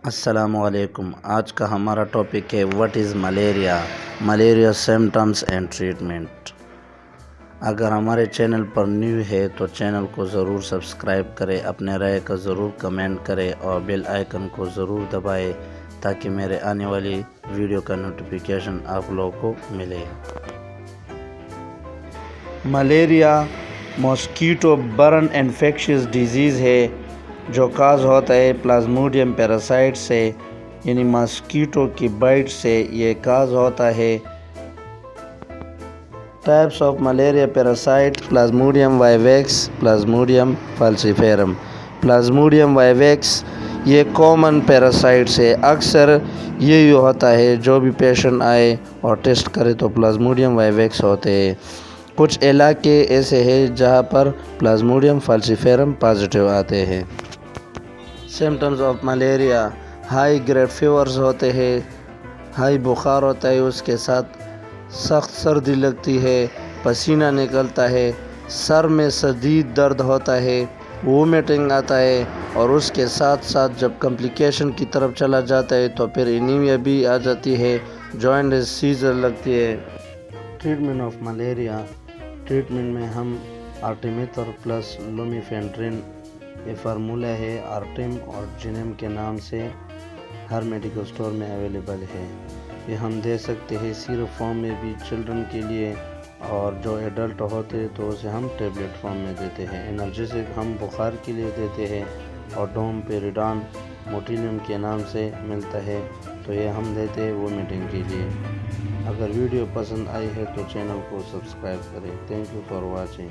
السلام علیکم۔ آج کا ہمارا ٹاپک ہے what is malaria symptoms and treatment. اگر ہمارے چینل پر نیو ہے تو چینل کو ضرور سبسکرائب کرے، اپنے رائے کا ضرور کمنٹ کرے اور بیل آئیکن کو ضرور دبائے تاکہ میرے آنے والی ویڈیو کا نوٹیفیکیشن آپ لوگوں کو ملے۔ Malaria mosquito borne infectious disease ہے جو کاز ہوتا ہے پلازموڈیم پیراسائٹ سے، یعنی ماسکیٹو کی بائٹ سے یہ کاز ہوتا ہے۔ Types of malaria parasite: plasmodium vivax, plasmodium falciparum. Plasmodium vivax یہ کامن پیراسائٹس ہے، اکثر یہی ہوتا ہے جو بھی پیشنٹ آئے اور ٹیسٹ کرے تو پلازموڈیم وائویکس ہوتے ہیں۔ کچھ علاقے ایسے ہیں جہاں پر پلازموڈیم فالسیفیرم پازیٹیو آتے ہیں۔ Symptoms of malaria: high grade fevers ہوتے ہیں، ہائی بخار ہوتا ہے، اس کے ساتھ سخت سردی لگتی ہے، پسینہ نکلتا ہے، سر میں شدید درد ہوتا ہے، وومیٹنگ آتا ہے، اور اس کے ساتھ ساتھ جب کمپلیکیشن کی طرف چلا جاتا ہے تو پھر انیمیا بھی آ جاتی ہے، جوائنٹ سیزر لگتی ہے۔ ٹریٹمنٹ آف ملیریا: ٹریٹمنٹ میں ہم آرٹیمیتر پلس لومیفینٹرین، یہ فارمولہ ہے، آرٹیم اور جنیم کے نام سے ہر میڈیکل سٹور میں اویلیبل ہے۔ یہ ہم دے سکتے ہیں سیرپ فارم میں بھی چلڈرن کے لیے، اور جو ایڈلٹ ہوتے تو اسے ہم ٹیبلٹ فارم میں دیتے ہیں۔ انرجیسک ہم بخار کے لیے دیتے ہیں اور ڈوم پیریڈان موٹیلیم کے نام سے ملتا ہے، تو یہ ہم دیتے ہیں وومیٹنگ کے لیے۔ اگر ویڈیو پسند آئی ہے تو چینل کو سبسکرائب کریں۔ Thank you for watching.